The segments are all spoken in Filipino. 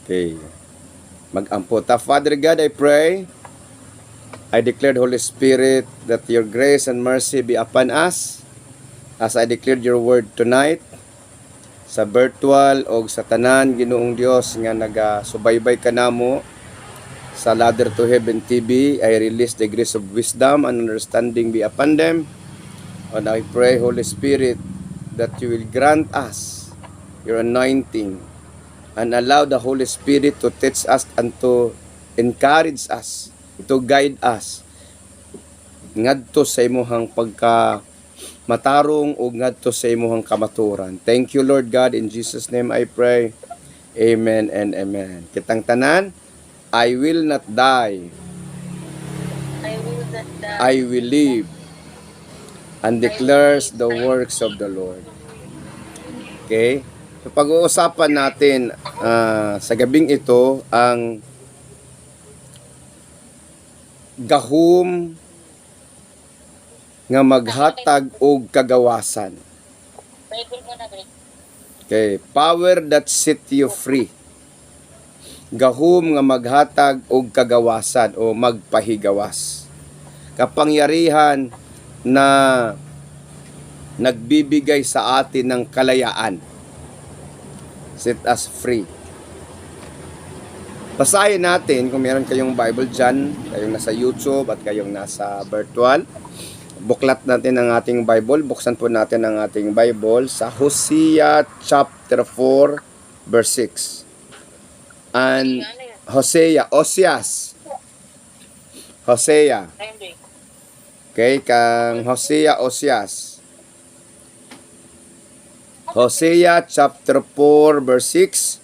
Okay. Mag-ampo ta. Father God, I pray, I declared, Holy Spirit, that your grace and mercy be upon us as I declared your word tonight sa virtual o sa tanan, Ginoong Dios nga nagasubaybay ka namo sa Ladder to Heaven TV. I release the grace of wisdom and understanding be upon them. And I pray, Holy Spirit, that you will grant us your anointing and allow the Holy Spirit to teach us and to encourage us, to guide us ngadto sa imuhang pagka matarong o ngadto sa imuhang kamaturan. Thank you, Lord God. In Jesus' name I pray. Amen and amen. Kitang tanan, I will not die. I will not die. I will live and declares the works of the Lord. Okay? So pag-uusapan natin sa gabing ito ang gahom nga maghatag og kagawasan. Bible mo na, Greg. Okay, power that set you free. Gahom nga maghatag og kagawasan o magpahigawas. Kapangyarihan na nagbibigay sa atin ng kalayaan. Set us free. Basahin natin kung meron kayong Bible dyan, kayong nasa YouTube at kayong nasa virtual. Buklat natin ang ating Bible. Buksan po natin ang ating Bible sa Hosea chapter 4 verse 6. And Hosea. Okay, kang Hosea, Oseas. Hosea chapter 4 verse 6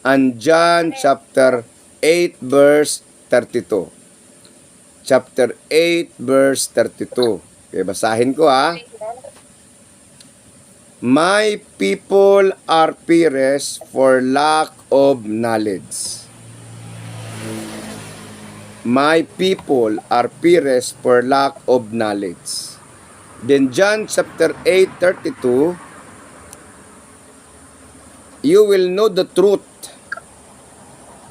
and John chapter 8 verse 32. Chapter 8 verse 32. Okay, basahin ko ha. My people are perished for lack of knowledge. My people are perished for lack of knowledge. Then John chapter 8:32, you will know the truth,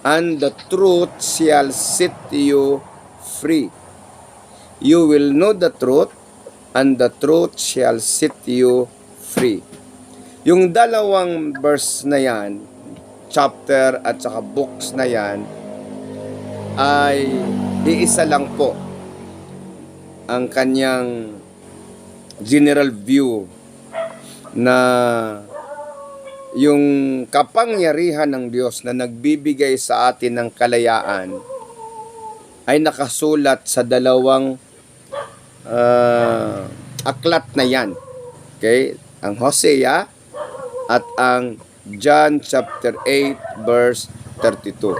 and the truth shall set you free. You will know the truth, and the truth shall set you free. Yung dalawang verse na yan, chapter at saka books na yan, ay iisa lang po ang kanyang general view na yung kapangyarihan ng Diyos na nagbibigay sa atin ng kalayaan ay nakasulat sa dalawang aklat na yan. Okay? Ang Hosea at ang John chapter 8 verse 32.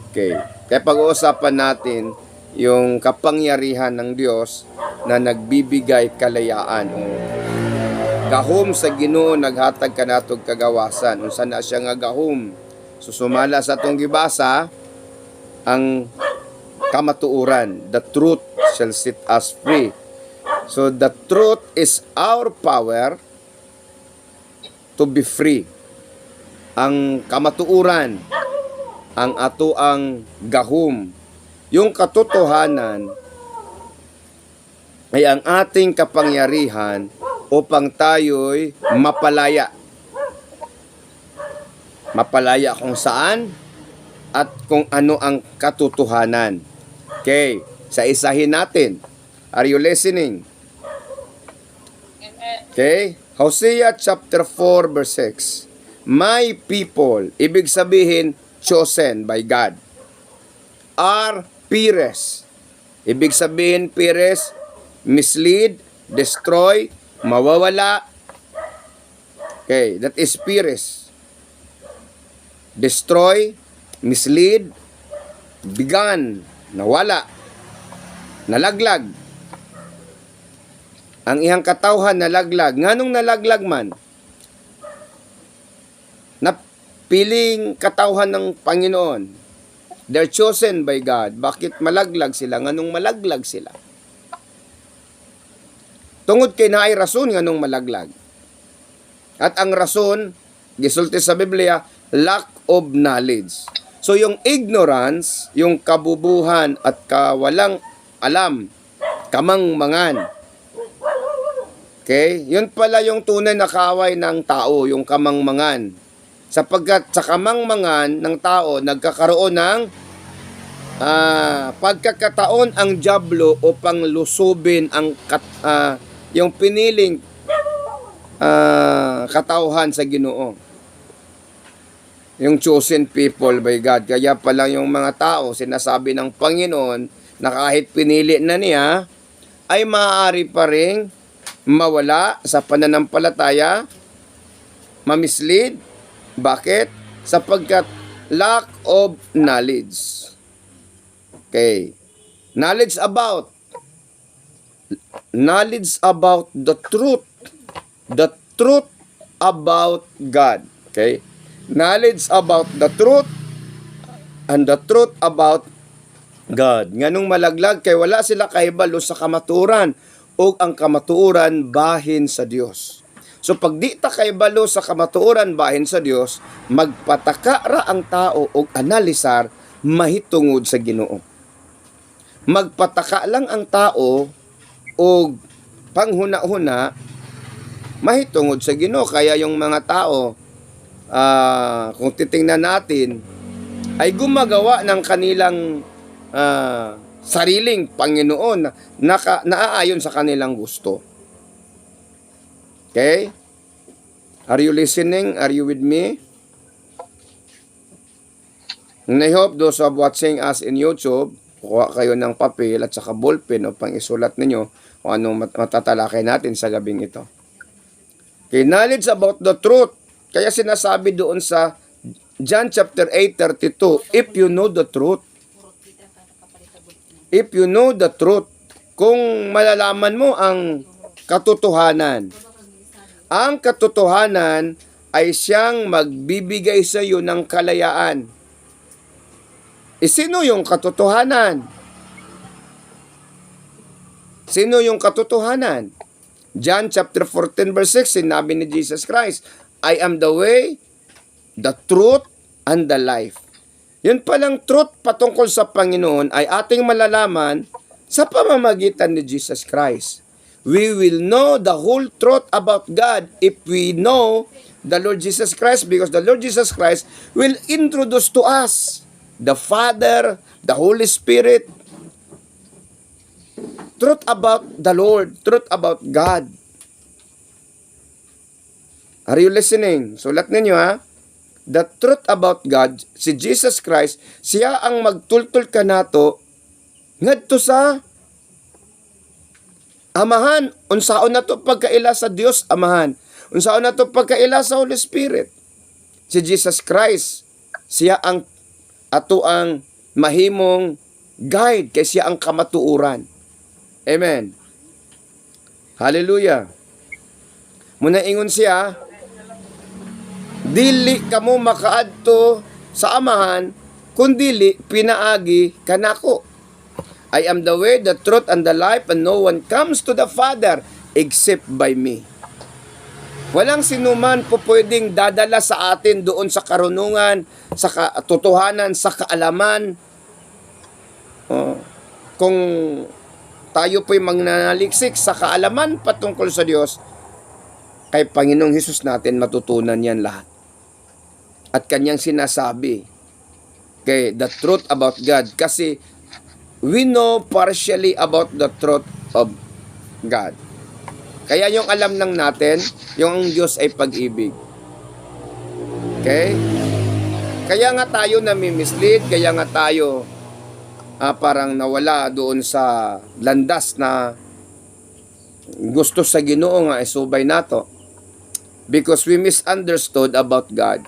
Okay. Kaya pag-uusapan natin yung kapangyarihan ng Diyos na nagbibigay kalayaan. Gahom sa Ginoo naghatag kanatog kagawasan. Unsa na siya nga gahom? Susumala sa atong gibasa ang kamatuoran. The truth shall set us free. So the truth is our power to be free. Ang kamatuoran, ang ato ang gahom. Yung katotohanan ay ang ating kapangyarihan upang tayo'y mapalaya. Mapalaya kung saan at kung ano ang katotohanan. Okay, sa isahin natin. Are you listening? Okay, Hosea chapter 4 verse 6. My people, ibig sabihin chosen by God, are perished. Ibig sabihin perished, mislead, destroy, mawawala. Okay, that is perished. Destroy, mislead, began, nawala, nalaglag. Ang ihang katawhan nalaglag. Nganong nalaglag man? Napiling katawhan ng Panginoon. They're chosen by God. Bakit malaglag sila? Nganong malaglag sila? Tungod kay naay rason nganong malaglag. At ang rason, gisulti sa Biblia, lack of knowledge. So yung ignorance, yung kabubuhan at kawalang alam, kamangmangan. Okay? Yun pala yung tunay na kaaway ng tao, yung kamangmangan. Sapagkat sa kamangmangan ng tao, nagkakaroon ng pagkakataon ang dyablo upang lusubin ang yung piniling katauhan sa Ginoo. Yung chosen people by God. Kaya pala yung mga tao, sinasabi ng Panginoon na kahit pinili na niya, ay maaari pa ring mawala sa pananampalataya, mamislead. Bakit? Sapagkat lack of knowledge. Okay. Knowledge about the truth. The truth about God. Okay? Knowledge about the truth and the truth about God. Nganong malaglag kay wala sila kahibalo sa kamaturan o ang kamatuoran bahin sa Dios. So pag di ta kahibalo sa kamatuoran bahin sa Dios, magpataka ra ang tao og analisar mahitungod sa Ginoo. Magpataka lang ang tao og panghuna-huna mahitungod sa Ginoo. Kaya yung mga tao, kung titingnan natin, ay gumagawa ng kanilang sariling Panginoon na naaayon sa kanilang gusto. Okay? Are you listening? Are you with me? And I hope those who are watching us in YouTube, kuha kayo ng papel at saka ballpen upang isulat ninyo kung anong matatalakay natin sa gabing ito. Okay, knowledge about the truth. Kaya sinasabi doon sa John chapter 8:32, if you know the truth, kung malalaman mo ang katotohanan, ang katotohanan ay siyang magbibigay sa iyo ng kalayaan. Sino yung katotohanan? Sino yung katotohanan? John chapter 14 verse 6, sinabi ni Jesus Christ, I am the way, the truth, and the life. Yun palang truth patungkol sa Panginoon ay ating malalaman sa pamamagitan ni Jesus Christ. We will know the whole truth about God if we know the Lord Jesus Christ, because the Lord Jesus Christ will introduce to us the Father, the Holy Spirit, truth about the Lord, truth about God. Are you listening? Sulat ninyo ha. The truth about God, si Jesus Christ, siya ang magtultul ka nato ngadto sa Amahan. Unsaon na to pagkaila sa Dios Amahan. Unsaon na to pagkaila sa Holy Spirit. Si Jesus Christ, siya ang ato ang mahimong guide, kay siya ang kamatuuran. Amen. Hallelujah. Muna ingon siya, dili kamo makaadto sa Amahan, kundili pinaagi kanako. I am the way, the truth, and the life, and no one comes to the Father except by me. Walang sinuman po pwedeng dadala sa atin doon sa karunungan, sa katotohanan, sa kaalaman. Kung tayo po'y magnanaliksik sa kaalaman patungkol sa Diyos, kay Panginoong Hesus natin matutunan yan lahat. At kanyang sinasabi, okay, the truth about God. Kasi we know partially about the truth of God. Kaya yung alam lang natin, yung ang Diyos ay pag-ibig. Okay? Kaya nga tayo nami-mislead, kaya nga tayo parang nawala doon sa landas na gusto sa Ginoo nga isubay nato. Because we misunderstood about God.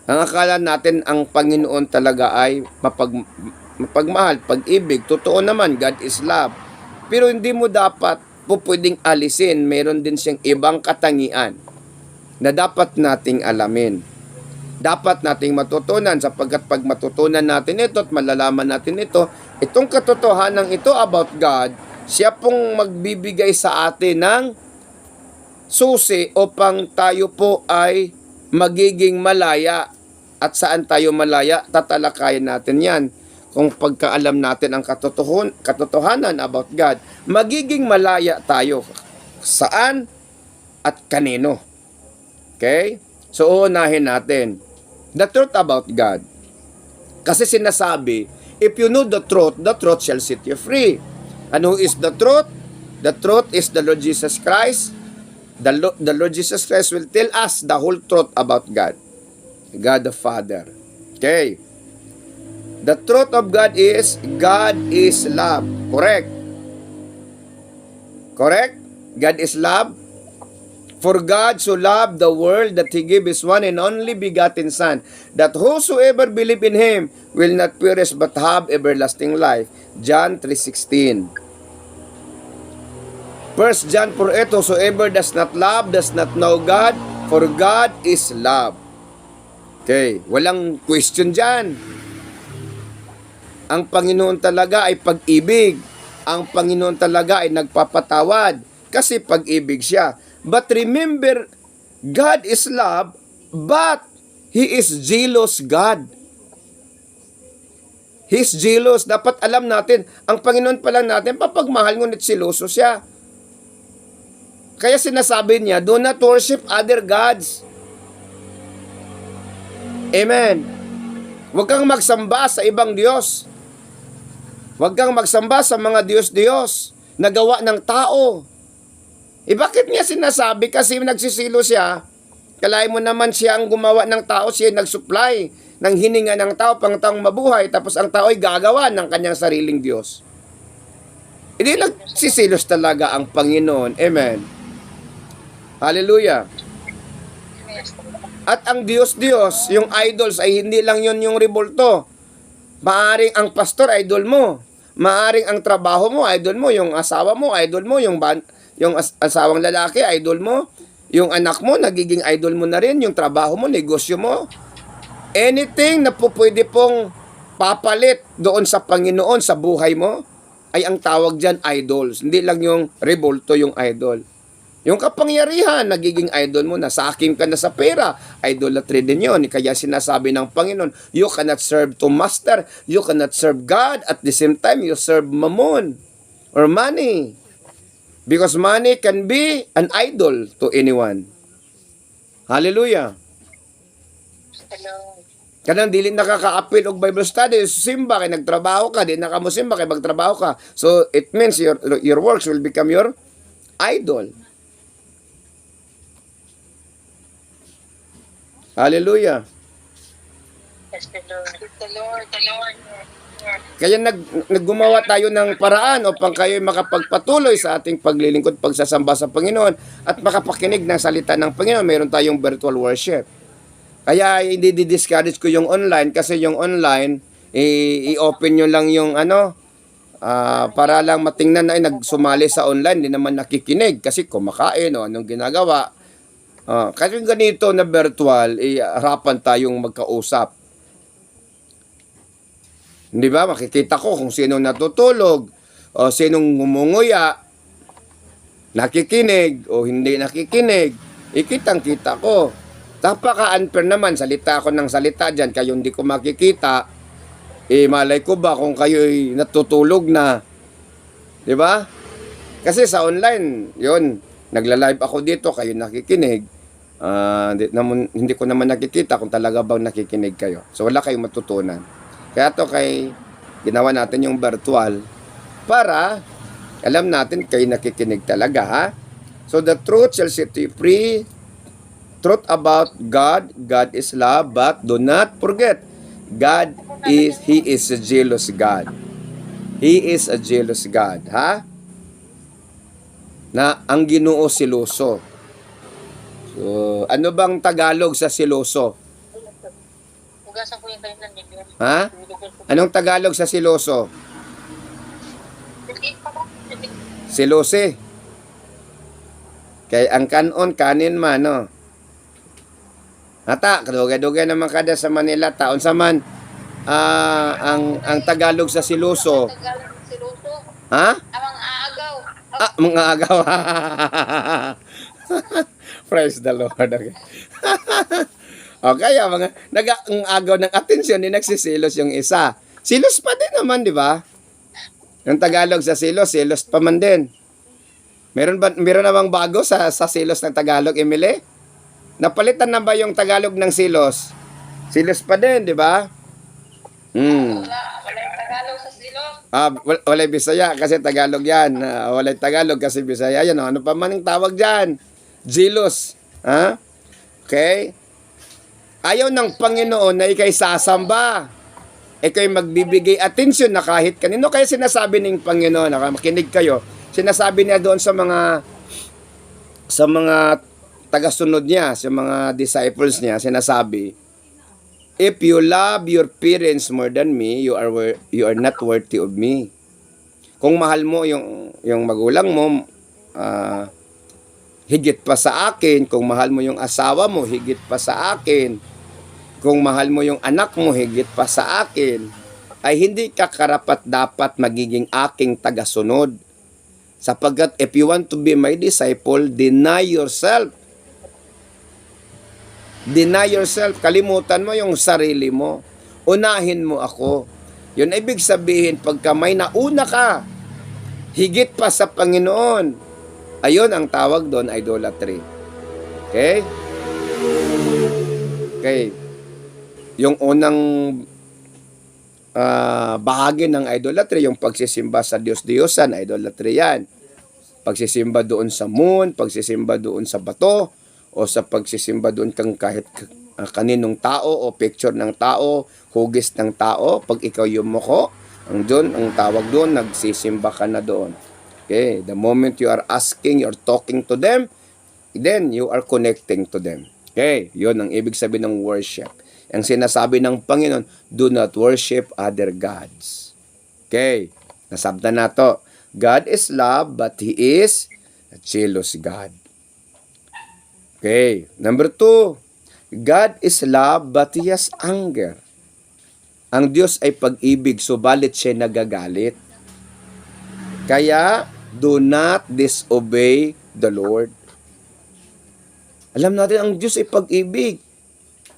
Ang akala natin ang Panginoon talaga ay mapagmahal, pag-ibig. Totoo naman, God is love. Pero hindi mo dapat po pwedeng alisin. Meron din siyang ibang katangian na dapat nating alamin. Dapat nating matutunan, sapagkat pag matutunan natin ito at malalaman natin ito, itong katotohanan ito about God, siya pong magbibigay sa atin ng susi upang tayo po ay magiging malaya At saan tayo malaya? Tatalakayin natin yan. Kung pagkaalam natin ang katotohanan about God, magiging malaya tayo. Saan at kanino. Okay? So, uunahin natin. The truth about God. Kasi sinasabi, if you know the truth shall set you free. And who is the truth? The truth is the Lord Jesus Christ. The Lord Jesus Christ will tell us the whole truth about God. God the Father. Okay. The truth of God is love. Correct? Correct? God is love. For God so loved the world that He gave His one and only begotten Son, that whosoever believe in Him will not perish but have everlasting life. John 3:16. 1 John 4:8, whosoever does not love does not know God, for God is love. Okay, walang question dyan. Ang Panginoon talaga ay pag-ibig. Ang Panginoon talaga ay nagpapatawad kasi pag-ibig siya. But remember, God is love, but He is jealous God. He is jealous. Dapat alam natin, ang Panginoon pala natin, papagmahal ngunit siloso siya. Kaya sinasabi niya, do not worship other gods. Amen. Huwag kang magsamba sa ibang Diyos. Huwag kang magsamba sa mga Diyos-Diyos na gawa ng tao. Bakit niya sinasabi? Kasi nagsisilo siya. Kalahin mo naman siya ang gumawa ng tao, siya nag-supply ng hininga ng tao pang taong mabuhay, tapos ang tao ay gagawa ng kanyang sariling Diyos. Hindi nagsisilos talaga ang Panginoon. Amen. Hallelujah. At ang Diyos-Diyos, yung idols ay hindi lang yun yung revolto. Maaring ang pastor, idol mo. Maaring ang trabaho mo, idol mo. Yung asawa mo, idol mo. Yung asawang lalaki, idol mo. Yung anak mo, nagiging idol mo na rin. Yung trabaho mo, negosyo mo. Anything na pwede pong papalit doon sa Panginoon, sa buhay mo, ay ang tawag dyan, idols. Hindi lang yung revolto yung idol. Yung kapangyarihan, nagiging idol mo na. Sakim ka na sa pera, idolatry din yun. Kaya sinasabi ng Panginoon, you cannot serve to master, you cannot serve God, at the same time, you serve mammon or money. Because money can be an idol to anyone. Hallelujah. Hello. Kanang dili nakaka-appeal og Bible study, simba kay nagtrabaho ka, di nakamusimba kay magtrabaho ka. So it means your works will become your idol. Hallelujah. Yes, the Lord. The Lord. The Lord. Kaya naggumawa tayo ng paraan upang kayo makapagpatuloy sa ating paglilingkod, pagsasamba sa Panginoon at makapakinig ng salita ng Panginoon. Meron tayong virtual worship. Kaya hindi di-discourage ko yung online kasi yung online, i-open nyo lang yung para lang matingnan na nagsumali sa online, hindi naman nakikinig kasi kumakain o anong ginagawa. Kasi ganito na virtual, harapan tayong magkausap. Di ba? Makikita ko kung sino natutulog o sinong ngumunguya, nakikinig o hindi nakikinig. Ikitang-kita ko. Napaka-unfair naman, salita ako ng salita dyan, kayo hindi ko makikita. Malay ko ba kung kayo'y natutulog na? Di ba? Kasi sa online, yun, nagla-live ako dito, kayo nakikinig. Hindi ko naman nakikita kung talaga bang nakikinig kayo. So wala kayong matutunan. Kaya to ginawa natin yung virtual para alam natin kayo nakikinig talaga, ha? So the truth shall set you free. Truth about God. God is love, but do not forget, He is a jealous God. He is a jealous God, ha? Na ang Ginoo siloso. So, ano bang Tagalog sa siloso? Hugasan ko yung kailan nito. Ha? Anong Tagalog sa siloso? Silose. Kay ang kanon kanin man, no? Hata, kadugay-dugay naman kada sa Manila taon sa man ang Tagalog sa siloso. Tagalog ng siluso. Ha? Amang aagaw. Mga agaw. Praise the Lord. Okay. O kaya mga ang agaw ng atensyon ni nagsisilos yung isa. Silos pa din naman, di ba? Yung Tagalog sa silos pa man din. Meron na bang bago sa silos ng Tagalog, Emily? Napalitan na ba yung Tagalog ng silos? Silos pa din, di ba? Wala yung Tagalog sa silog. Wala Bisaya kasi Tagalog yan. Wala Tagalog kasi Bisaya yan. Ano pa man ang tawag dyan? Zilos. Ha? Okay? Ayaw ng Panginoon na ikay sasamba. Ikay magbibigay atensyon na kahit kanino. Kaya sinasabi ng Panginoon, makinig kayo, sinasabi niya doon sa mga tagasunod niya, sa mga disciples niya, sinasabi, if you love your parents more than me, you are not worthy of me. Kung mahal mo yung magulang mo, higit pa sa akin. Kung mahal mo yung asawa mo, higit pa sa akin. Kung mahal mo yung anak mo, higit pa sa akin, ay hindi ka karapat-dapat magiging aking tagasunod. Sapagkat if you want to be my disciple, deny yourself. Deny yourself. Kalimutan mo yung sarili mo. Unahin mo ako. Yun ay ibig sabihin, pagka may nauna ka, higit pa sa Panginoon, ayun ang tawag doon, idolatry. Okay? Okay. Yung unang bahagi ng idolatry, yung pagsisimba sa Diyos-Diyosan, idolatry yan. Pagsisimba doon sa moon, pagsisimba doon sa bato, o sa pagsisimba doon kang kahit kaninong tao o picture ng tao, hugis ng tao, pag ikaw yung muko, ang tawag doon, nagsisimba ka na doon. Okay, the moment you are asking, you're talking to them, then you are connecting to them. Okay, yun ang ibig sabihin ng worship. Ang sinasabi ng Panginoon, do not worship other gods. Okay, nasabda na to. God is love, but He is a jealous God. Okay, number 2, God is love, but He has anger. Ang Diyos ay pag-ibig, subalit siya nagagalit. Kaya, do not disobey the Lord. Alam natin, ang Diyos ay pag-ibig.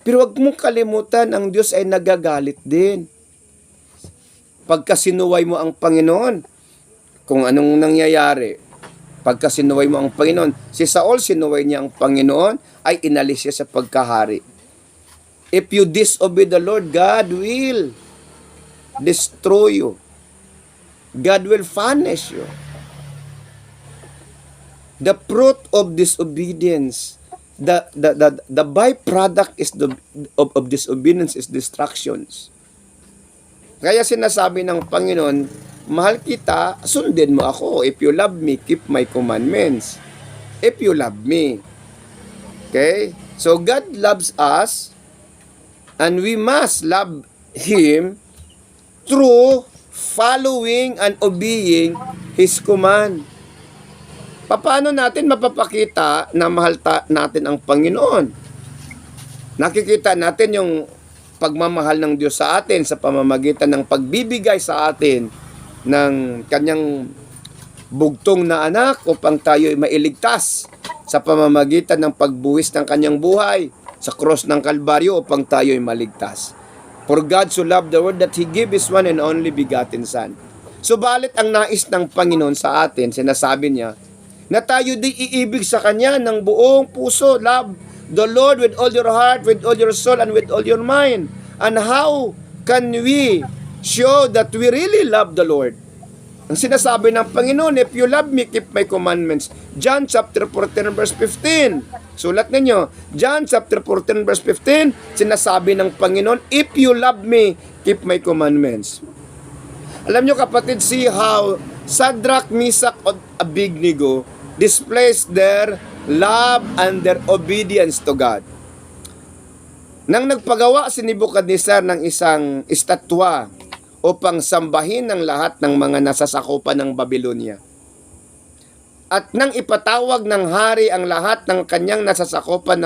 Pero wag mong kalimutan, ang Diyos ay nagagalit din. Pagka sinuway mo ang Panginoon, kung anong nangyayari, pagka sinuway mo ang Panginoon, si Saul sinuway niya ang Panginoon, ay inalis siya sa pagkahari. If you disobey the Lord, God will destroy you. God will punish you. The fruit of disobedience, the byproduct is of disobedience is distractions. Kaya sinasabi ng Panginoon, mahal kita, sundin mo ako. If you love me, keep my commandments. If you love me. Okay? So God loves us, and we must love Him through following and obeying His command. Paano natin mapapakita na mahal natin ang Panginoon? Nakikita natin yung pagmamahal ng Diyos sa atin sa pamamagitan ng pagbibigay sa atin ng kanyang bugtong na anak upang tayo ay mailigtas sa pamamagitan ng pagbuwis ng kanyang buhay sa cross ng Kalbaryo upang tayo ay maligtas. For God so loved the world that He gave His one and only begotten Son. Subalit ang nais ng Panginoon sa atin, sinasabi niya, na tayo di iibig sa Kanya ng buong puso. Love the Lord with all your heart, with all your soul, and with all your mind. And how can we show that we really love the Lord? Ang sinasabi ng Panginoon, if you love me, keep my commandments. John chapter 14 verse 15. Sulat ninyo. John chapter 14 verse 15, sinasabi ng Panginoon, if you love me, keep my commandments. Alam nyo kapatid, see how Shadrach, Meshach, and Abednego displays their love and their obedience to God. Nang nagpagawa si Nebuchadnezzar ng isang estatwa upang sambahin ng lahat ng mga nasasakupan ng Babylonia. At nang ipatawag ng hari ang lahat ng kanyang nasasakupan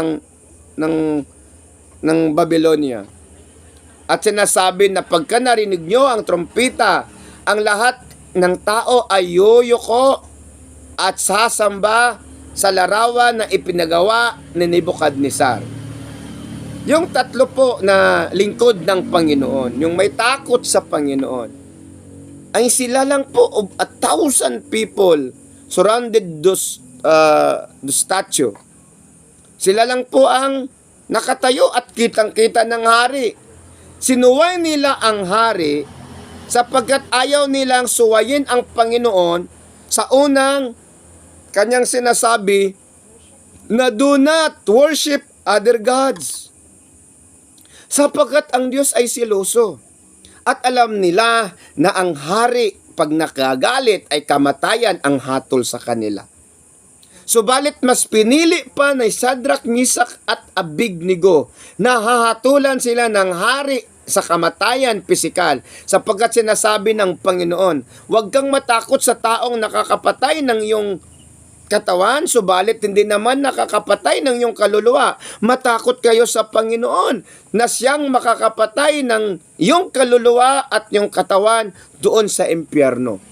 ng Babylonia. At sinasabi na pagka narinig nyo ang trompeta, ang lahat ng tao ay yuyuko at sasamba sa larawan na ipinagawa ni Nebuchadnezzar. Yung tatlo po na lingkod ng Panginoon, yung may takot sa Panginoon, ay sila lang po of 1,000 people surrounded the statue. Sila lang po ang nakatayo at kitang-kita ng hari. Sinuway nila ang hari sapagkat ayaw nilang suwayin ang Panginoon sa unang kanyang sinasabi na do not worship other gods. Sapagkat ang Diyos ay siloso. At alam nila na ang hari pag nakagalit ay kamatayan ang hatol sa kanila. Subalit mas pinili pa ni Shadrach, Meshach at Abednego na hahatulan sila ng hari sa kamatayan pisikal sapagkat sinasabi ng Panginoon, huwag kang matakot sa taong nakakapatay ng iyong katawan, subalit hindi naman nakakapatay ng iyong kaluluwa. Matakot kayo sa Panginoon na siyang makakapatay ng iyong kaluluwa at iyong katawan doon sa impyerno.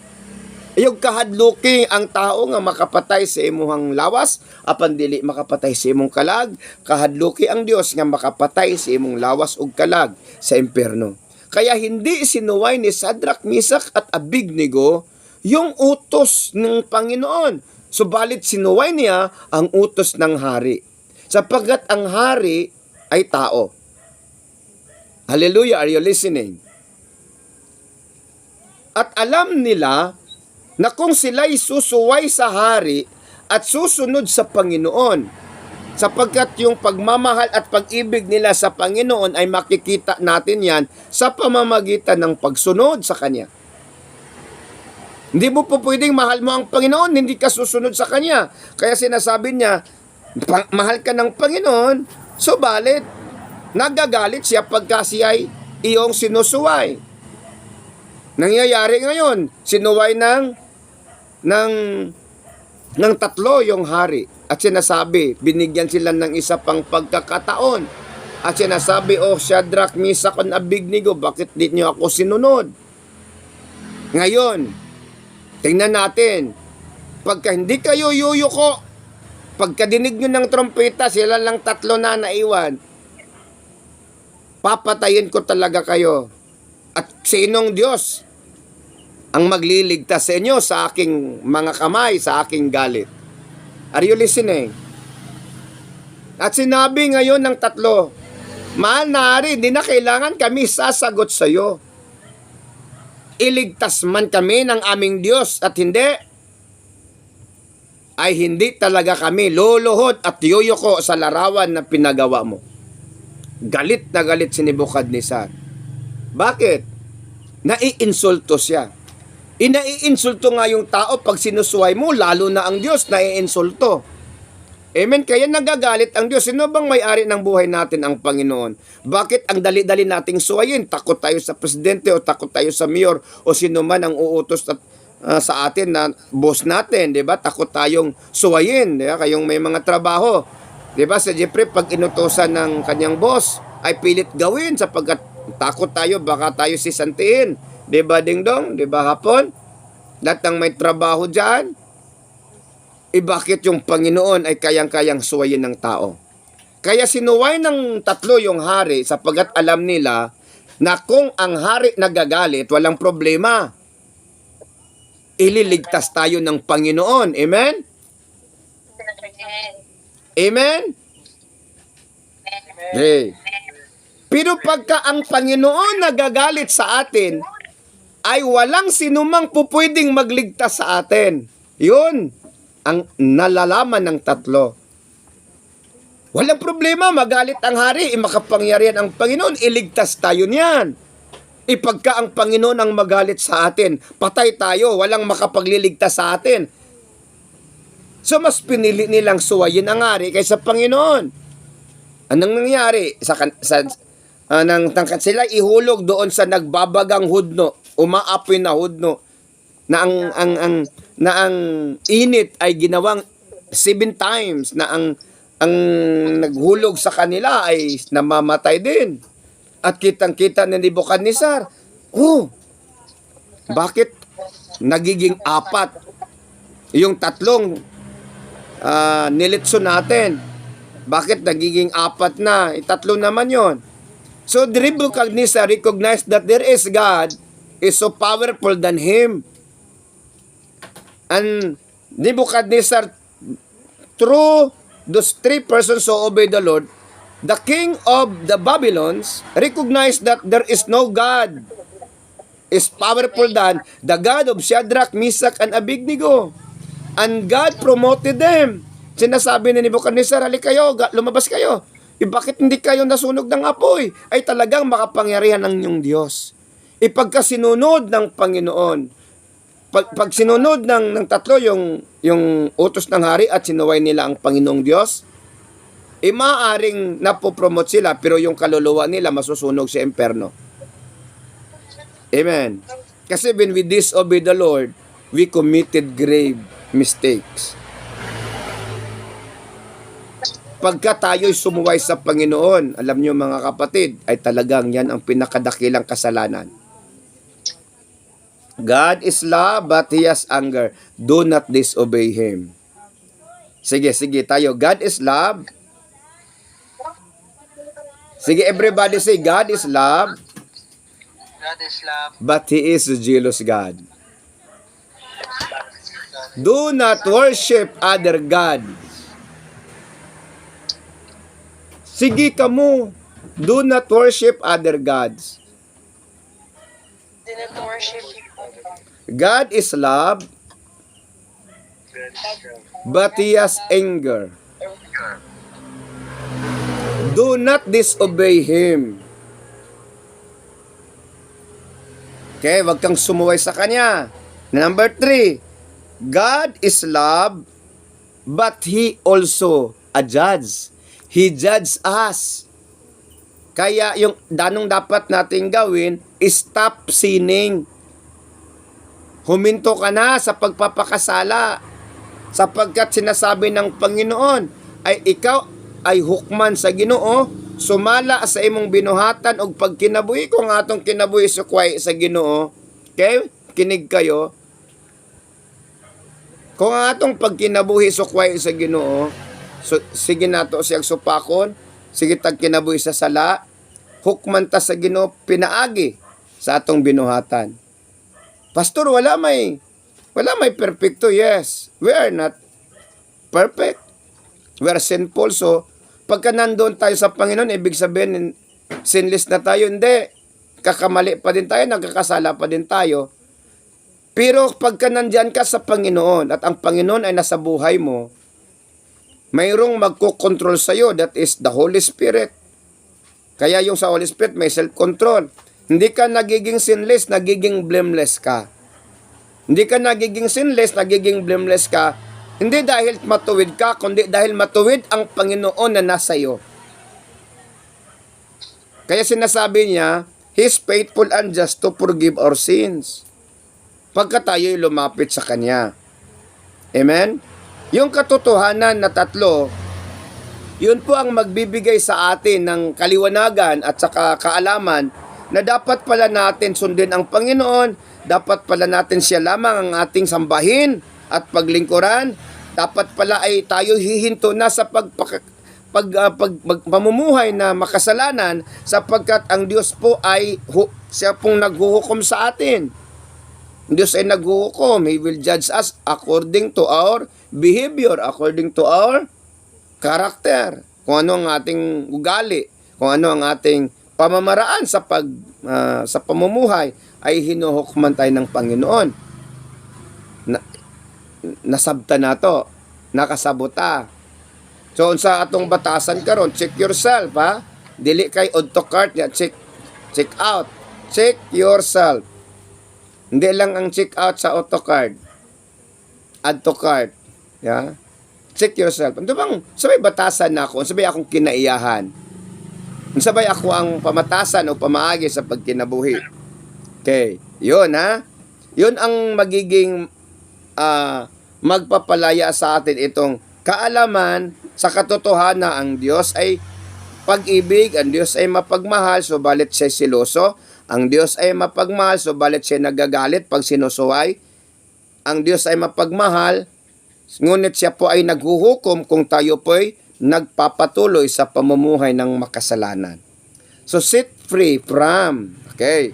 Yung kahadluki ang tao nga makapatay sa imuhang lawas, apan dili makapatay sa imong kalag, kahadluki ang Dios nga makapatay sa imong lawas ug kalag sa impyerno. Kaya hindi sinuway ni Shadrach, Meshach at Abednego yung utos ng Panginoon, subalit sinuway niya ang utos ng hari. Sapagkat ang hari ay tao. Hallelujah, are you listening? At alam nila na kung sila'y susuway sa hari at susunod sa Panginoon, sapagkat yung pagmamahal at pag-ibig nila sa Panginoon ay makikita natin yan sa pamamagitan ng pagsunod sa Kanya. Hindi mo po pwedeng mahal mo ang Panginoon, hindi ka susunod sa Kanya. Kaya sinasabi niya, mahal ka ng Panginoon, subalit nagagalit siya pagka siya ay iyong sinusuway. Nangyayari ngayon, sinuway ng tatlo yung hari at sinasabi, binigyan sila ng isa pang pagkakataon at sinasabi, oh Shadrach, Meshach at Abednego, bakit di nyo ako sinunod? Ngayon, tingnan natin, pagka hindi kayo yuyuko, pagka dinig nyo ng trompeta, sila lang tatlo na naiwan, papatayin ko talaga kayo. At sinong Diyos ang magliligtas sa inyo sa aking mga kamay, sa aking galit? Are you listening? At sinabi ngayon ng tatlo, mahal na hari, di na kailangan kami sasagot sa iyo. Iligtas man kami ng aming Diyos at hindi, ay hindi talaga kami luluhod at yuyuko sa larawan na pinagawa mo. Galit na galit si Nebuchadnezzar. Bakit? Naiinsulto siya. Inaiinsulto nga yung tao pag sinusuway mo, lalo na ang Diyos naiinsulto. Amen? Kaya nagagalit ang Diyos. Sino bang may-ari ng buhay natin? Ang Panginoon. Bakit ang dali-dali nating suwayin? Takot tayo sa presidente o takot tayo sa mayor o sino man ang uutos at, sa atin na boss natin, di ba? Takot tayong suwayin, di ba? Kayong may mga trabaho. Di ba? Si Jeffrey, pag inutosan ng kanyang boss, ay pilit gawin sapagkat takot tayo, baka tayo sisantiin. Di ba, dingdong? Di ba, hapon? Lahat ng may trabaho dyan. Bakit yung Panginoon ay kayang-kayang suwayin ng tao? Kaya sinuway ng tatlo yung hari sapagkat alam nila na kung ang hari nagagalit, walang problema. Ililigtas tayo ng Panginoon. Amen? Amen? Hey. Pero pagka ang Panginoon nagagalit sa atin, ay walang sinumang pupwedeng magligtas sa atin. Yun ang nalalaman ng tatlo. Walang problema, magalit ang hari, makapangyarihan ang Panginoon, iligtas tayo niyan. Pagka ang Panginoon ang magalit sa atin, patay tayo, walang makapagliligtas sa atin. So mas pinili nilang suwayin ang hari kaysa Panginoon. Anong nangyari? Nang tangkat sila ihulog doon sa nagbabagang hudno, umaapoy na hudno, na ang init ay ginawang 7 times, na ang naghulog sa kanila ay namamatay din. At kitang-kita ni Nebuchadnezzar, bakit nagiging 4 yung tatlong nilitso natin? Bakit nagiging 4 na? 3 naman yon. So Nebuchadnezzar recognized that there is God is so powerful than him. And Nebuchadnezzar, through those 3 persons who obey the Lord, the king of the Babylons recognized that there is no God is powerful than the God of Shadrach, Meshach, and Abednego. And God promoted them. Sinasabi ni Nebuchadnezzar, halika kayo, lumabas kayo. Bakit hindi kayo nasunog ng apoy? Ay talagang makapangyarihan ng inyong Diyos. Ipagkasinunod ng Panginoon. Pag sinunod ng 3 yung utos ng hari at sinuway nila ang Panginoong Diyos, maaaring napopromote sila pero yung kaluluwa nila masusunog sa imperno. Amen. Kasi when we disobey the Lord, we committed grave mistakes. Pagka tayo'y sumuway sa Panginoon, alam niyo mga kapatid, ay talagang yan ang pinakadakilang kasalanan. God is love, but He has anger. Do not disobey Him. Sige tayo. God is love. Sige, everybody say, God is love, God is love. but He is a jealous God. Do not worship other gods. Sige kamo, do not worship other gods. Do not worship God is love, but He has anger. Do not disobey Him. Okay, wag kang sumuway sa Kanya. Number 3, God is love, but He also a judge. He judges us. Kaya yung danong dapat nating gawin is stop sinning. Huminto ka na sa pagpapakasala sapagkat sinasabi ng Panginoon ay ikaw ay hukman sa Ginoo, sumala sa imong binuhatan og pagkinabuhi kung atong kinabuhi sukway sa Ginoo. Okay? Kinig kayo. Kung atong pagkinabuhi sukway sa Ginoo, so, sige nato siyang supakon, sige tag kinabuhi sa sala, hukman ta sa Ginoo pinaagi sa atong binuhatan. Pastor, wala may perfecto. Yes, we are not perfect. We are sinful. So, pagka nandoon tayo sa Panginoon, ibig sabihin, sinless na tayo. Hindi. Kakamali pa din tayo, nagkakasala pa din tayo. Pero pagka nandyan ka sa Panginoon at ang Panginoon ay nasa buhay mo, mayroong magkocontrol sa'yo, that is the Holy Spirit. Kaya yung sa Holy Spirit may self-control. Hindi ka nagiging sinless, nagiging blameless ka. Hindi ka nagiging sinless, nagiging blameless ka. Hindi dahil matuwid ka, kundi dahil matuwid ang Panginoon na nasa iyo. Kaya sinasabi niya, He is faithful and just to forgive our sins. Pagka tayo'y lumapit sa Kanya. Amen? Yung katotohanan na 3, yun po ang magbibigay sa atin ng kaliwanagan at saka kaalaman na dapat pala natin sundin ang Panginoon, dapat pala natin siya lamang ang ating sambahin at paglingkuran, dapat pala ay tayo hihinto na sa pamumuhay na makasalanan sapagkat ang Diyos po ay siya pong naghuhukom sa atin. Diyos ay naghuhukom. He will judge us according to our behavior, according to our character. Kung ano ang ating ugali, kung ano ang ating pamamaraan sa pamumuhay ay hinuhukman tayo ng Panginoon. Nasabta na to, nakasabota. So sa atong batasan karon, check yourself ha. Dili kay odto cart ya, check out. Check yourself. Hindi lang ang check out sa AutoCard. Add to cart. Ya. Check yourself. Ano bang sabay batasan na ako, sabay akong kinaiyahan. Sabay ako ang pamatasan o pamaagi sa pagkinabuhi. Okay. Yun ha. Yun ang magiging magpapalaya sa atin itong kaalaman sa katotohanan ang Diyos ay pag-ibig, ang Diyos ay mapagmahal, subalit siya siloso. Ang Diyos ay mapagmahal, subalit siya nagagalit pag sinusuway. Ang Diyos ay mapagmahal, ngunit siya po ay naghuhukom kung tayo po ay nagpapatuloy sa pamumuhay ng makasalanan. So, set free from, okay,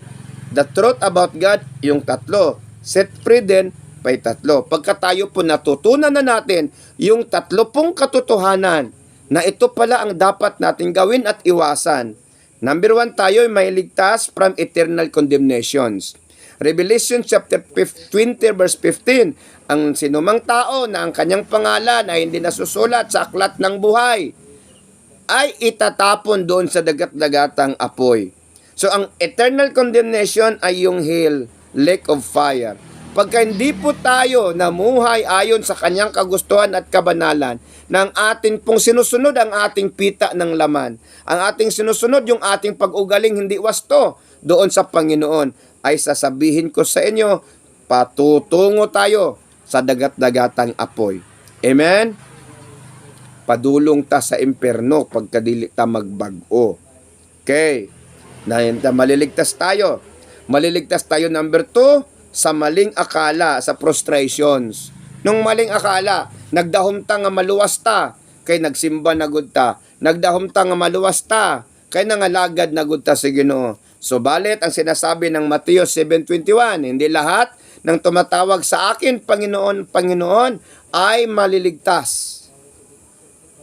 the truth about God, yung tatlo. Set free din, may tatlo. Pagka tayo po natutunan na natin yung tatlo pong katotohanan na ito pala ang dapat natin gawin at iwasan. Number 1, tayo ay may ligtas from eternal condemnations. Revelation chapter 20 verse 15, ang sinumang tao na ang kanyang pangalan ay hindi nasusulat sa aklat ng buhay ay itatapon doon sa dagat-dagatang apoy. So ang eternal condemnation ay yung hell, lake of fire. Pagka hindi po tayo namuhay ayon sa kanyang kagustuhan at kabanalan, ng atin pong sinusunod ang ating pita ng laman, ang ating sinusunod yung ating pag-ugaling hindi wasto doon sa Panginoon, ay sasabihin ko sa inyo, patutungo tayo sa dagat-dagatang apoy. Amen? Padulong ta sa imperno pagkadili ta magbago. Okay. Maliligtas tayo. Maliligtas tayo number 2 sa maling akala, sa frustrations. Nung maling akala, nagdahom ta nga maluwas ta, kay nagsimba na gud ta. Nagdahom ta nga maluwas ta, kay nangalagad na gud ta sa Ginoo. So balit ang sinasabi ng Mateo 7:21, hindi lahat ng tumatawag sa akin, Panginoon, Panginoon, ay maliligtas.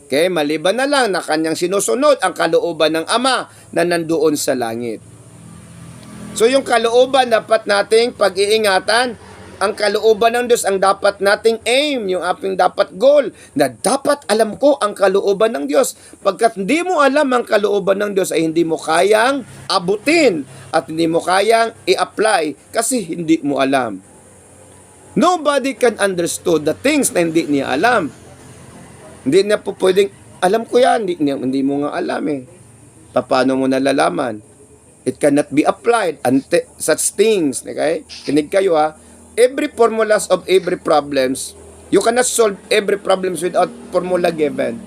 Okay, maliban na lang na kanyang sinusunod ang kalooban ng Ama na nandoon sa langit. So yung kalooban dapat nating pag-iingatan, ang kalooban ng Diyos ang dapat nating aim, yung ating dapat goal, na dapat alam ko ang kalooban ng Diyos. Pagkat hindi mo alam ang kalooban ng Diyos ay hindi mo kayang abutin at hindi mo kayang i-apply kasi hindi mo alam. Nobody can understand the things na hindi niya alam. Hindi niya po pwedeng, alam ko yan, hindi mo nga alam eh. Paano mo nalalaman? It cannot be applied. Such things, okay? Kinig kayo ha. Every formulas of every problems, you cannot solve every problems without formula given.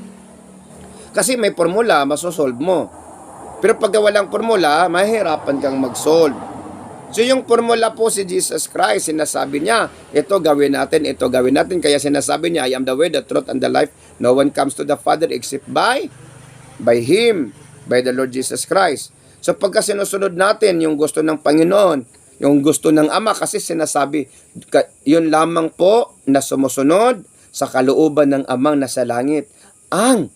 Kasi may formula, masosolve mo. Pero pag walang formula, mahirapan kang mag-solve. So yung formula po si Jesus Christ, sinasabi niya, ito gawin natin, ito gawin natin. Kaya sinasabi niya, I am the way, the truth, and the life. No one comes to the Father except by Him, by the Lord Jesus Christ. So pagka sinusunod natin yung gusto ng Panginoon, yung gusto ng Ama, kasi sinasabi, yun lamang po na sumusunod sa kalooban ng Amang nasa langit ang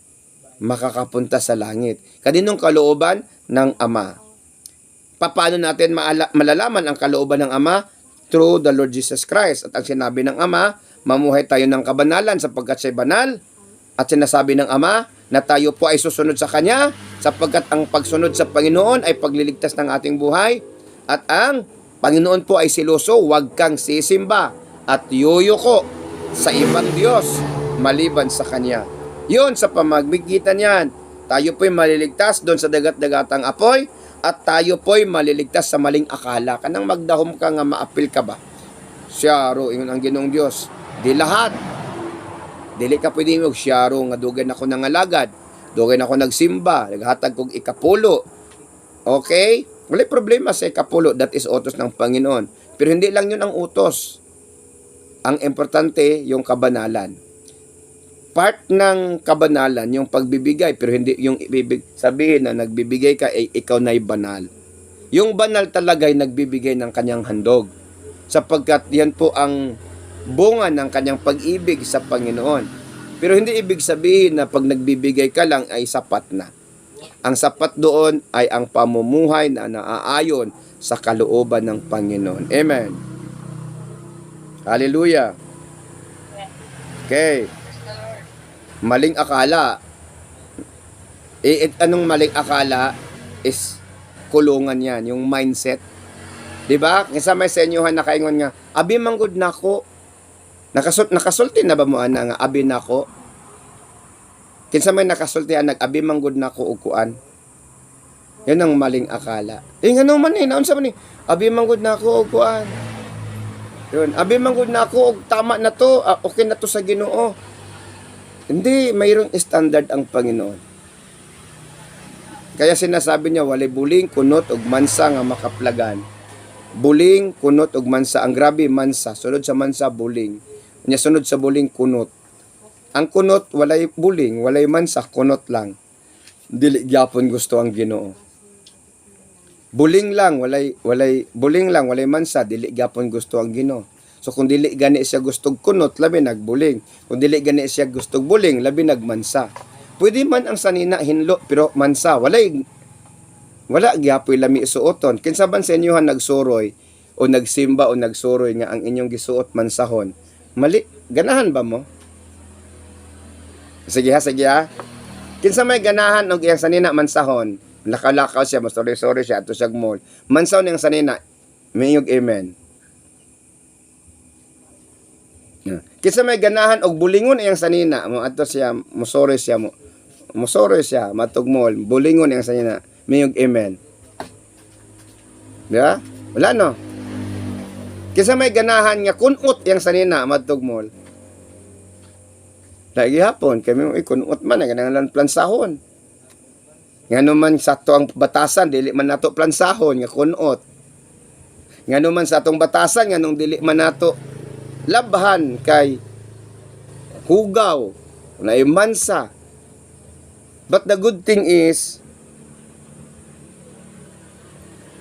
makakapunta sa langit. Kaninong kalooban? Ng Ama. Paano natin malalaman ang kalooban ng Ama? Through the Lord Jesus Christ. At ang sinabi ng Ama, mamuhay tayo ng kabanalan sapagkat siya'y banal. At sinasabi ng Ama na tayo po ay susunod sa Kanya sapagkat ang pagsunod sa Panginoon ay pagliligtas ng ating buhay. At ang Panginoon po ay siluso, huwag kang sisimba at yuyuko sa ibang Diyos maliban sa Kanya. Yun, sa pamamagitan yan, tayo po'y maliligtas doon sa dagat-dagatang apoy at tayo po'y maliligtas sa maling akala. Kanang magdahom ka nga maapil ka ba? Siyaro, yun ang Ginoong Diyos. Di lahat. Dili ka pwede mo, siyaro, nga dugan ako nangalagad, dugan ako nagsimba, naghatag kong ikapulo. Okay? Wala problema sa ikapulo, that is utos ng Panginoon. Pero hindi lang yun ang utos. Ang importante, yung kabanalan. Part ng kabanalan, yung pagbibigay, pero hindi yung sabihin na nagbibigay ka, ikaw na'y banal. Yung banal talaga ay nagbibigay ng kanyang handog. Sapagkat yan po ang bunga ng kanyang pag-ibig sa Panginoon. Pero hindi ibig sabihin na pag nagbibigay ka lang ay sapat na. Ang sapat doon ay ang pamumuhay na naaayon sa kalooban ng Panginoon. Amen. Hallelujah. Okay. Maling akala. Anong maling akala is kulungan yan, yung mindset. Diba? Kisa may senyuhan na kaingon nga, abi manggod na ko. Nakasulti na ba mo ana nga, abi na ko? Kinsa may nakasultihan nag-abi manggod na ko uguan. Yan ang maling akala. Ngano man naon sa man abi manggod na ko uguan. Yun, abi manggod na ko og tama na to, okay na to sa Ginoo. Hindi, mayroong standard ang Panginoon. Kaya sinasabi niya, walay buling, kunot, ug mansa nga makaplagan. Buling, kunot, ug mansa. Ang grabe, mansa. Sunod sa mansa, buling. Nya sunod sa buling, kunot. Ang kunot walay buling, walay mansa, kunot lang. Dili gyapon gusto ang Ginoo. Buling lang, walay mansa, dili gyapon gusto ang Ginoo. So kung dili gani siya gustong kunot, labi nagbuling. Kung dili gani siya gustong buling, labi nagmansa. Pwede man ang sanina hinlo pero mansa, wala gyapoy lami isuoton. Kinsa ban sa inyohan nagsuroy o nagsimba o nagsuroy nga ang inyong gisuot mansahon? Mali, ganahan ba mo? Sige ha. Kinsa may ganahan og iyang sanina mansahon? Lakaw siya, sorry siya ato siya mall. Mansahon niyang sanina. Mayog amen. Kinsa may ganahan og bulingon iyang sanina, mo ato siya, musore siya matugmol, bulingon iyang sanina. Mayog amen. Diba? Wala no. Kinsa may ganahan nga kunot iyang sanina matugmol. Lagi hapon kami ikunot man ganang plansahon. Ngano man sa ato ang batasan dili man nato plansahon nga kunot. Ngano man sa atong batasan nganong dili man nato labhan kay hugaw na mansa. But the good thing is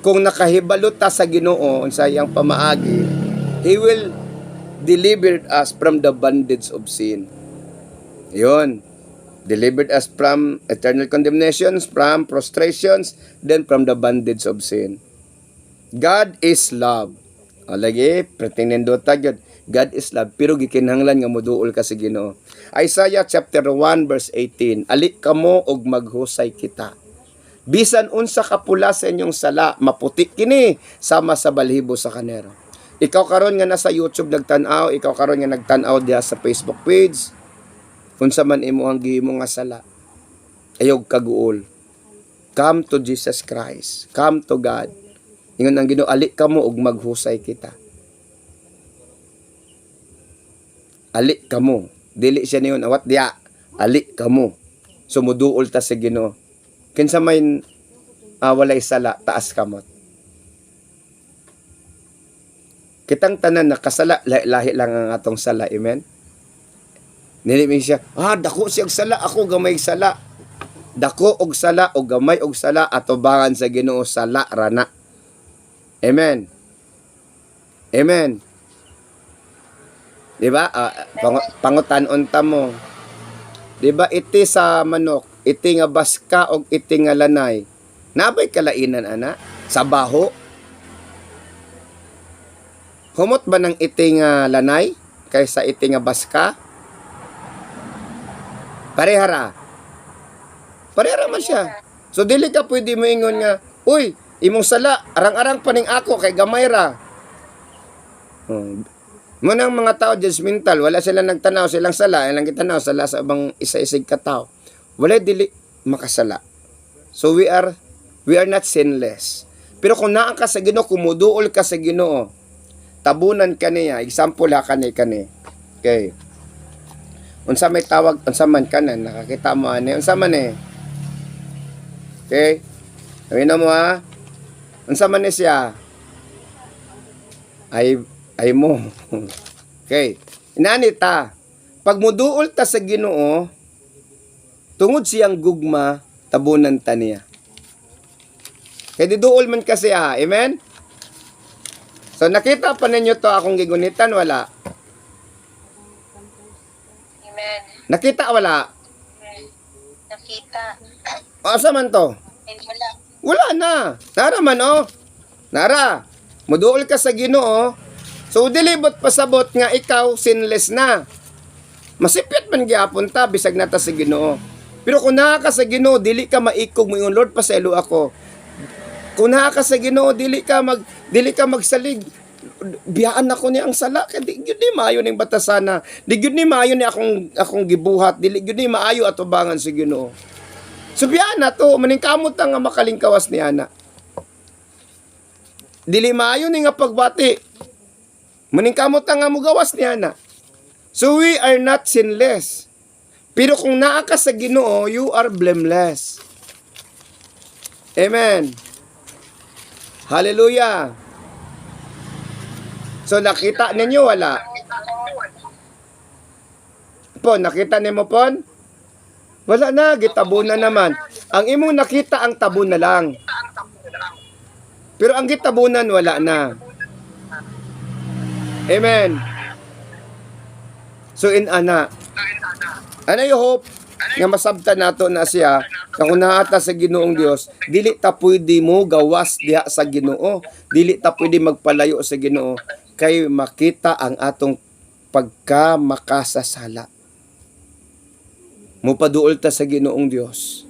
kung nakahibalo ta sa Ginoo sa iyang pamaagi, He will deliver us from the bondage of sin. Yun. Delivered us from eternal condemnations, from prostrations, then from the bondage of sin. God is love. O lagi, pretinendota yun. God is love. Pero gikinhanglan nga muduol ka sa Ginoo. Isaiah chapter 1 verse 18. Alik kamo og maghusay kita. Bisan unsa kapula sa inyong sala, maputi kini sama sa balhibo sa kanero. Ikaw karon nga nasa YouTube nagtan-aw, ikaw karon nga nagtan-aw diha sa Facebook page, unsa man imong gihimo nga sala, ayog kaguol. Come to Jesus Christ. Come to God. Ingon ang Ginoo, alik kamo og maghusay kita. Alik kamo. Dili siya niyon awat diya. Alik kamo. Sumuduol ta sa Ginoo. Kinsa may walay sala, taas kamot. Kitang tanan nakasala, lahi lang ang atong sala. Amen? Nilimi siya, dako siyang sala, ako gamay sala. Dako og sala, o gamay og sala, atubangan sa Ginoo sala, rana. Amen? Amen? Diba? Pangutanon ta mo. Diba, iti sa manok, iti nga baska og iti nga lanay. Nabay kalainan, ana? Sa baho? Humot ba ng iti nga lanay kaysa iti nga baska? Parehara. Parehara man siya. So, dili ka pwede mo ingon nga, uy, imong sala, arang-arang paning ako, kay gamay ra. Munang mga tao, judgmental, wala sila nagtanaw, silang sala, ilang kitanaw, sala sa ibang isa-isig katao. Wala dili makasala. So, we are not sinless. Pero kung naan ka sa Ginoo, kumuduol ka sa Ginoo, tabunan ka niya, example ha kani. Okay. Unsa may tawag, unsa man kanan, nakakita mo ani, unsa man eh. Okay? Sabihin mo ha, unsa man ni siya? Ay mo. Okay. Inani ta, pag muduol ta sa Ginoo, tungod siyang gugma, tabunan ta niya. Kaya diduol man kasi amen? So nakita pa ninyo to akong gigunitan, wala? Amen. Nakita wala? Nakita. O asa man to? Ay, wala. Wala na. Nara man Nara. Muduol ka sa Ginoo. So dilibot pasabot nga ikaw sinless na. Masipyat man gyapon ta bisag nata sa Ginoo. Pero kung naa ka sa Ginoo, dili ka maikog mo Lord, pasaylo ako. Kung naa ka sa Ginoo, dili ka magsalig. Biyaan ako ni ang sala, kaya di gyud ni maayo ning batasana. Di gyud ni maayo ni akong gibuhat, dili gyud ni maayo atubangan sa Ginoo. So biyaan na to, maningkamot ta nga makalingkawas ni ana. Dili maayo ni nga pagbati. Maningkamot ta nga mugawas ni ana. So we are not sinless. Pero kung naa ka sa Ginoo, you are blameless. Amen. Hallelujah. So nakita ninyo wala? po, nakita nimo pon? Wala na, gitabo na naman. Ang imong nakita ang tabo na lang. Pero ang gitabunan wala na. Amen. So in ana, and I hope nga masabtan nato na siya na kung naata sa Ginoong Dios, dili ta pwede mo gawas diha sa Ginoo, dili ta pwede magpalayo sa Ginoo kay makita ang atong pagka makasasala. Mupaduol ta sa Ginoong Dios.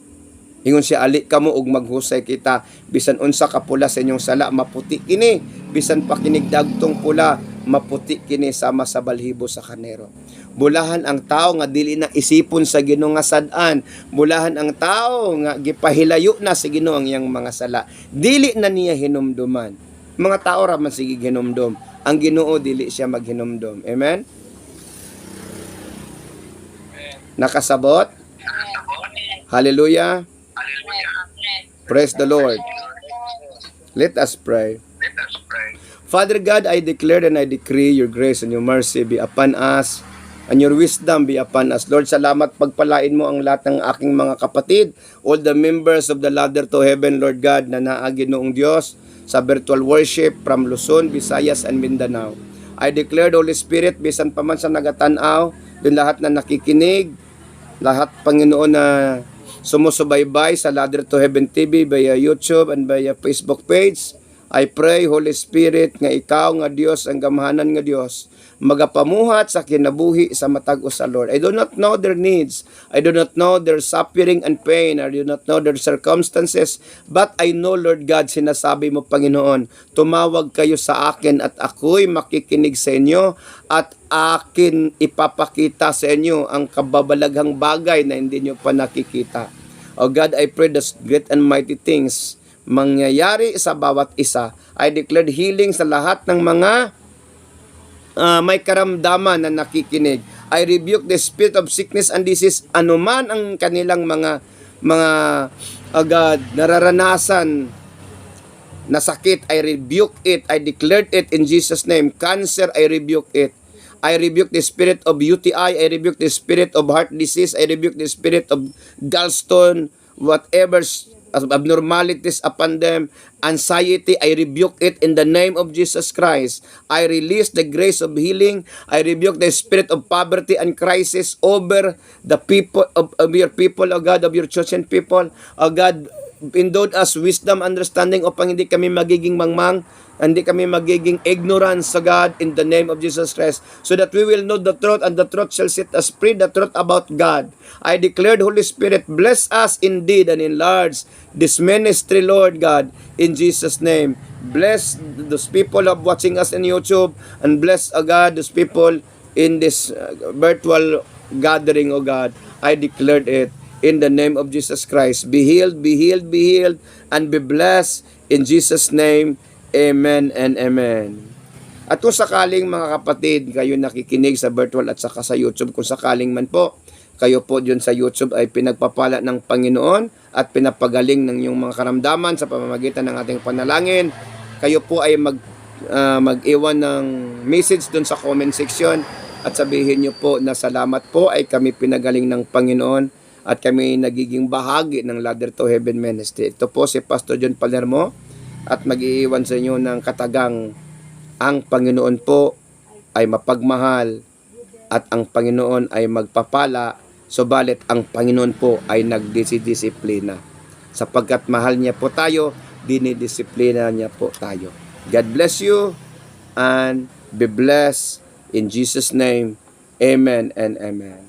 Ingon siya, ali kamo og maghusay kita, bisan unsa ka pula sa inyong sala maputi kini, bisan pa kinig dagtong pula maputi kini sama sa balhibo sa kanero. Bulahan ang tao nga dili na isipon sa Ginoo nga sad-an, bulahan ang tao nga gipahilayo na sa Ginoo ang iyang mga sala, dili na niya hinumduman. Mga tao ra man sige hinumdum, ang Ginoo dili siya maghinumdum. Amen. Nakasabot? Hallelujah. Praise the Lord. Let us pray. Father God, I declare and I decree your grace and your mercy be upon us and your wisdom be upon us. Lord, salamat pagpalain mo ang lahat ng aking mga kapatid, all the members of the Ladder to Heaven, Lord God, na naagi noong Diyos sa virtual worship from Luzon, Visayas, and Mindanao. I declare the Holy Spirit, bisan pa man sa nagatanaw, din lahat na nakikinig, lahat, Panginoon, na sumusubaybay sa Ladder to Heaven TV via YouTube and via Facebook page. I pray, Holy Spirit, nga ikaw nga Dios, ang gamahanan nga Dios, magapamuhat sa kinabuhi sa matag-o sa Lord. I do not know their needs. I do not know their suffering and pain. I do not know their circumstances. But I know, Lord God, sinasabi mo, Panginoon, tumawag kayo sa akin at ako'y makikinig sa inyo at akin ipapakita sa inyo ang kababalaghang bagay na hindi nyo pa nakikita. Oh God, I pray the great and mighty things mangyayari sa bawat isa. I declared healing sa lahat ng mga may karamdaman na nakikinig. I rebuke the spirit of sickness and disease, anuman ang kanilang mga agad nararanasan na sakit. I rebuke it. I declared it in Jesus' name. Cancer, I rebuke it. I rebuke the spirit of UTI. I rebuke the spirit of heart disease. I rebuke the spirit of gallstone, whatever abnormalities upon them, anxiety, I rebuke it in the name of Jesus Christ. I release the grace of healing. I rebuke the spirit of poverty and crisis over the people of your people, O God, of your chosen people. O God, endowed us wisdom, understanding upang hindi kami magiging mangmang, hindi kami magiging ignorance sa God in the name of Jesus Christ, so that we will know the truth and the truth shall set us free, the truth about God. I declared, Holy Spirit, bless us indeed and enlarge this ministry, Lord God, in Jesus' name. Bless those people of watching us in YouTube and bless, O God, those people in this virtual gathering, O God. I declared it in the name of Jesus Christ. Be healed, be healed, be healed, and be blessed in Jesus' name. Amen and amen. At kung sakaling mga kapatid, kayo nakikinig sa virtual at saka sa YouTube, kung sakaling man po, kayo po dyan sa YouTube ay pinagpapala ng Panginoon at pinapagaling ng inyong mga karamdaman sa pamamagitan ng ating panalangin, kayo po ay mag-iwan ng message dun sa comment section at sabihin nyo po na salamat po ay kami pinagaling ng Panginoon at kami nagiging bahagi ng Ladder to Heaven Ministry. Ito po si Pastor John Palermo at mag-iiwan sa inyo ng katagang ang Panginoon po ay mapagmahal at ang Panginoon ay magpapala, subalit ang Panginoon po ay nagdisiplina. Sapagkat mahal niya po tayo, dinidisiplina niya po tayo. God bless you and be blessed in Jesus' name. Amen and amen.